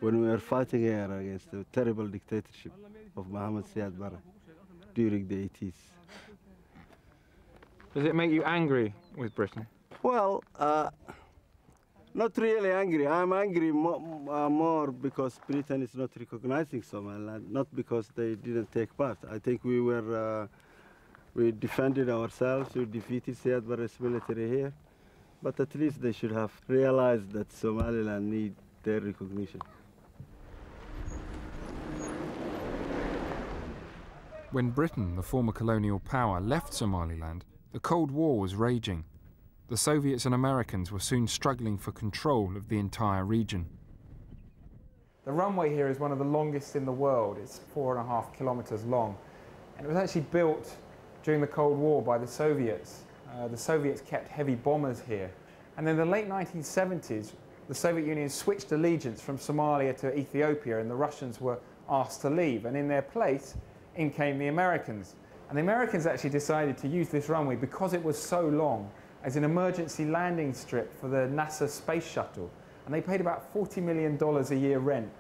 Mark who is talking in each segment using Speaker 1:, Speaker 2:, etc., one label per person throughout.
Speaker 1: when we were fighting here against the terrible dictatorship of Mohammed Siad Barre during the 80s.
Speaker 2: Does it make you angry with Britain?
Speaker 1: Well, not really angry. I'm angry more because Britain is not recognizing Somaliland, not because they didn't take part. I think we defended ourselves, we defeated Siad Barre's military here, but at least they should have realized that Somaliland need their recognition.
Speaker 2: When Britain, the former colonial power, left Somaliland, the Cold War was raging. The Soviets and Americans were soon struggling for control of the entire region.
Speaker 3: The runway here is one of the longest in the world. It's 4.5 kilometers long. And it was actually built during the Cold War by the Soviets. The Soviets kept heavy bombers here. And in the late 1970s, the Soviet Union switched allegiance from Somalia to Ethiopia, and the Russians were asked to leave. And in their place, in came the Americans. And the Americans actually decided to use this runway because it was so long as an emergency landing strip for the NASA space shuttle. And they paid about $40 million a year rent,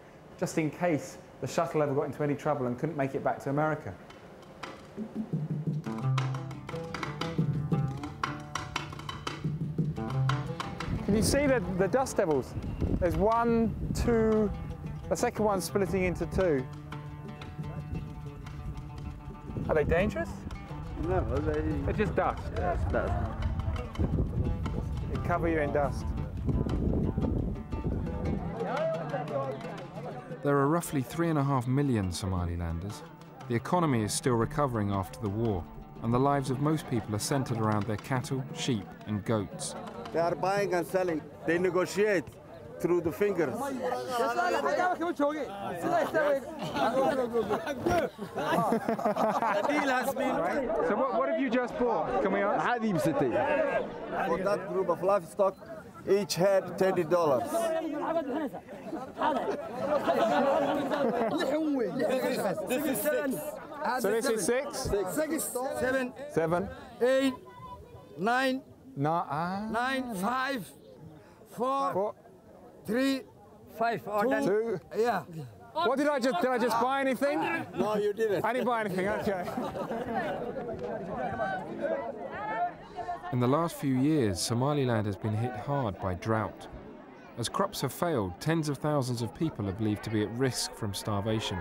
Speaker 3: just in case the shuttle ever got into any trouble and couldn't make it back to America. Can you see the dust devils? There's one, two, the second one's splitting into two. Are they dangerous?
Speaker 1: No,
Speaker 3: They're just dust.
Speaker 1: Yes, dust.
Speaker 3: They cover you in dust.
Speaker 2: There are roughly 3.5 million Somalilanders. The economy is still recovering after the war, and the lives of most people are centered around their cattle, sheep, and goats.
Speaker 1: They are buying and selling. They negotiate through the fingers.
Speaker 2: So
Speaker 3: what have you just bought? Can we ask?
Speaker 1: For that group of livestock, each head $30.
Speaker 4: This is 6.
Speaker 3: So this is 6?
Speaker 4: 7.
Speaker 3: 7.
Speaker 4: 8. 9.
Speaker 3: 9.
Speaker 4: 5. 4. 3. 5.
Speaker 3: 2.
Speaker 4: Yeah.
Speaker 3: What did I just buy anything?
Speaker 1: No, you didn't.
Speaker 3: I didn't buy anything, okay.
Speaker 2: In the last few years, Somaliland has been hit hard by drought. As crops have failed, tens of thousands of people are believed to be at risk from starvation.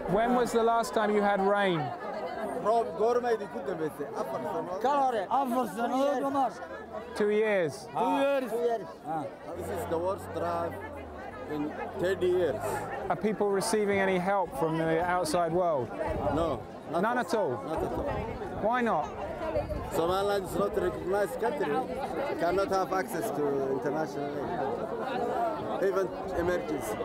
Speaker 3: When was the last time you had rain? 2 years.
Speaker 4: 2 years.
Speaker 1: This is the worst drought in 30 years.
Speaker 3: Are people receiving any help from the outside world?
Speaker 1: No.
Speaker 3: None at all?
Speaker 1: Not at all.
Speaker 3: Why not?
Speaker 1: Somaliland is not a recognized country. Cannot have access to international aid, even emergency.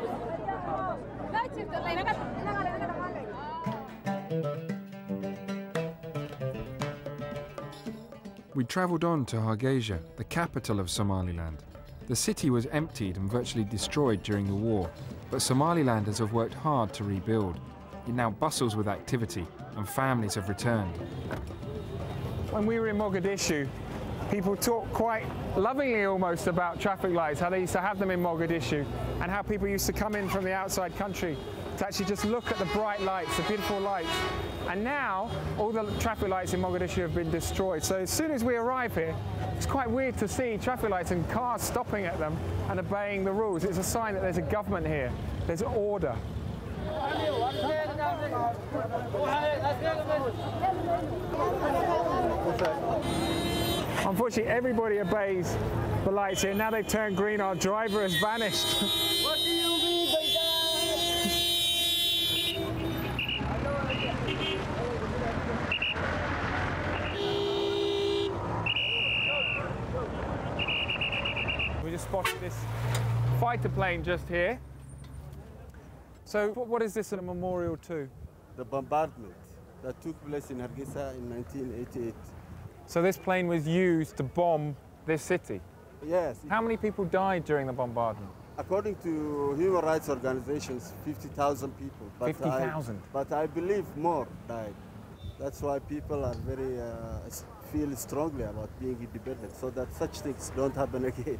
Speaker 2: We travelled on to Hargeisa, the capital of Somaliland. The city was emptied and virtually destroyed during the war, but Somalilanders have worked hard to rebuild. It now bustles with activity, and families have returned.
Speaker 3: When we were in Mogadishu, people talked quite lovingly almost about traffic lights, how they used to have them in Mogadishu, and how people used to come in from the outside country to actually just look at the bright lights, the beautiful lights. And now, all the traffic lights in Mogadishu have been destroyed. So as soon as we arrive here, it's quite weird to see traffic lights and cars stopping at them and obeying the rules. It's a sign that there's a government here, there's order. Unfortunately, everybody obeys the lights here. Now they've turned green, our driver has vanished.
Speaker 4: What do you mean by that?
Speaker 3: We just spotted this fighter plane just here. So what is this a memorial to?
Speaker 1: The bombardment that took place in Hargeisa in 1988.
Speaker 3: So this plane was used to bomb this city?
Speaker 1: Yes.
Speaker 3: How many people died during the bombardment?
Speaker 1: According to human rights organizations, 50,000 people.
Speaker 3: 50,000?
Speaker 1: But I believe more died. That's why people are very, feel strongly about being independent, so that such things don't happen again.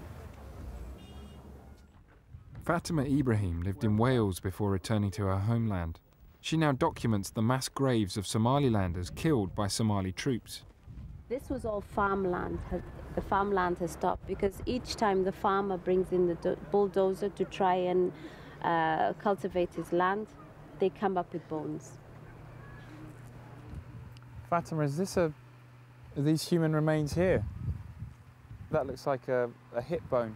Speaker 2: Fatima Ibrahim lived in Wales before returning to her homeland. She now documents the mass graves of Somalilanders killed by Somali troops.
Speaker 5: This was all farmland. The farmland has stopped because each time the farmer brings in the bulldozer to try and cultivate his land, they come up with bones.
Speaker 3: Fatima, are these human remains here? That looks like a hip bone,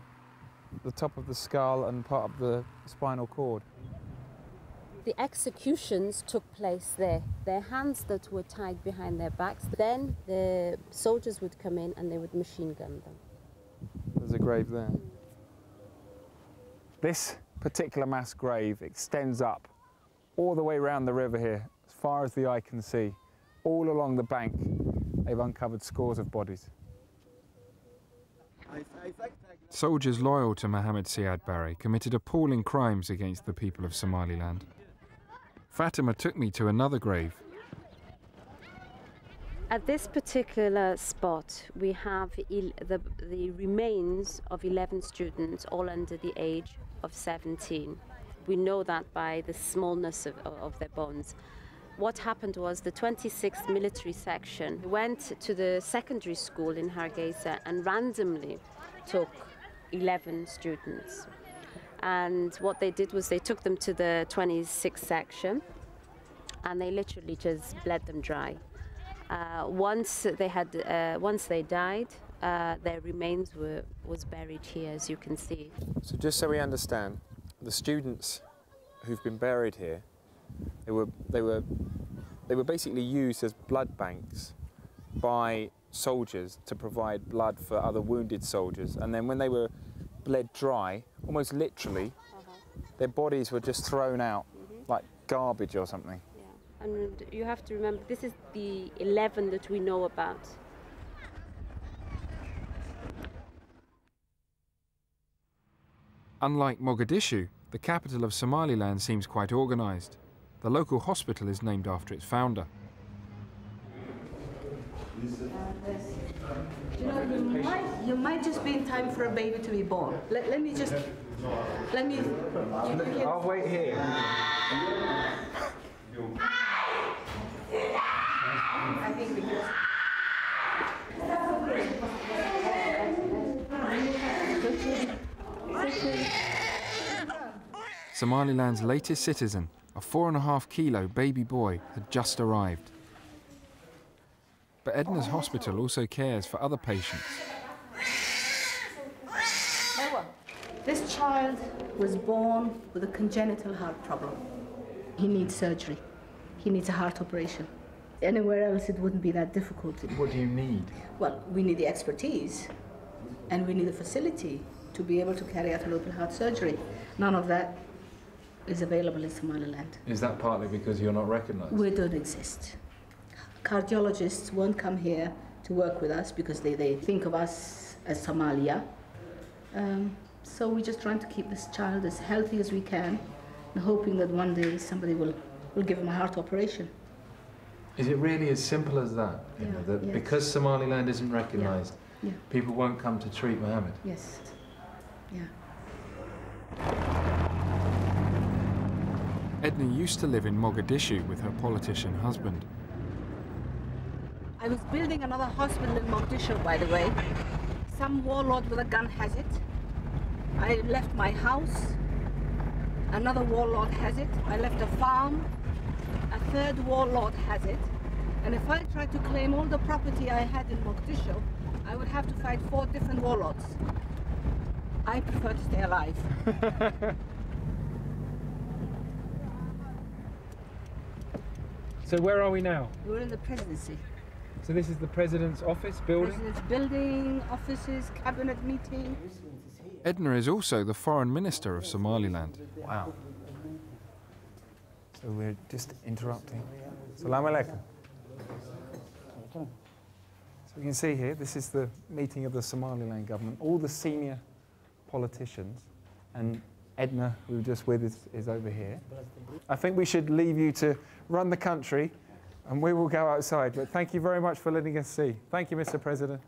Speaker 3: the top of the skull and part of the spinal cord.
Speaker 5: The executions took place there. Their hands that were tied behind their backs. Then the soldiers would come in and they would machine gun them.
Speaker 3: There's a grave there. This particular mass grave extends up all the way around the river here, as far as the eye can see. All along the bank, they've uncovered scores of bodies.
Speaker 2: Soldiers loyal to Mohammed Siad Barre committed appalling crimes against the people of Somaliland. Fatima took me to another grave.
Speaker 5: At this particular spot, we have the remains of 11 students, all under the age of 17. We know that by the smallness of their bones. What happened was the 26th military section went to the secondary school in Hargeisa and randomly took 11 students. And what they did was they took them to the 26th section and they literally just bled them dry. Once they died, their remains was buried here, as you can see.
Speaker 3: So just so we understand, the students who've been buried here, they were basically used as blood banks by soldiers to provide blood for other wounded soldiers. And then when they were bled dry, almost literally, their bodies were just thrown out like garbage or something.
Speaker 5: Yeah. And you have to remember, this is the 11 that we know about.
Speaker 2: Unlike Mogadishu, the capital of Somaliland seems quite organised. The local hospital is named after its founder.
Speaker 6: You might just be in time for a baby to be born. Let me.
Speaker 3: I'll wait here.
Speaker 6: I think because.
Speaker 2: Somaliland's latest citizen, a 4.5-kilo baby boy, had just arrived. But Edna's hospital also cares for other patients.
Speaker 6: This child was born with a congenital heart problem. He needs surgery. He needs a heart operation. Anywhere else it wouldn't be that difficult.
Speaker 3: What do you need?
Speaker 6: Well, we need the expertise and we need the facility to be able to carry out an open heart surgery. None of that is available in Somaliland.
Speaker 3: Is that partly because you're not recognised?
Speaker 6: We don't exist. Cardiologists won't come here to work with us because they think of us as Somalia. So we're just trying to keep this child as healthy as we can and hoping that one day somebody will give him a heart operation.
Speaker 7: Is it really as simple as that?
Speaker 6: Yeah,
Speaker 7: You know, that
Speaker 6: yes.
Speaker 7: because Somaliland isn't recognised,
Speaker 6: Yeah.
Speaker 7: people won't come to treat Mohammed?
Speaker 6: Yes. Yeah.
Speaker 2: Edna used to live in Mogadishu with her politician husband.
Speaker 6: I was building another hospital in Mogadishu, by the way. Some warlord with a gun has it. I left my house. Another warlord has it. I left a farm. A third warlord has it. And if I tried to claim all the property I had in Mogadishu, I would have to fight 4 different warlords. I prefer to stay alive.
Speaker 3: So where are we now?
Speaker 6: We're in the presidency.
Speaker 3: So this is the president's office building?
Speaker 6: President's building, offices, cabinet meeting.
Speaker 2: Edna is also the foreign minister of Somaliland.
Speaker 3: Wow. So we're just interrupting. Salam alaikum. So you can see here, this is the meeting of the Somaliland government, all the senior politicians, and Edna, who we're just with, is over here. I think we should leave you to run the country, and we will go outside. But thank you very much for letting us see. Thank you, Mr. President.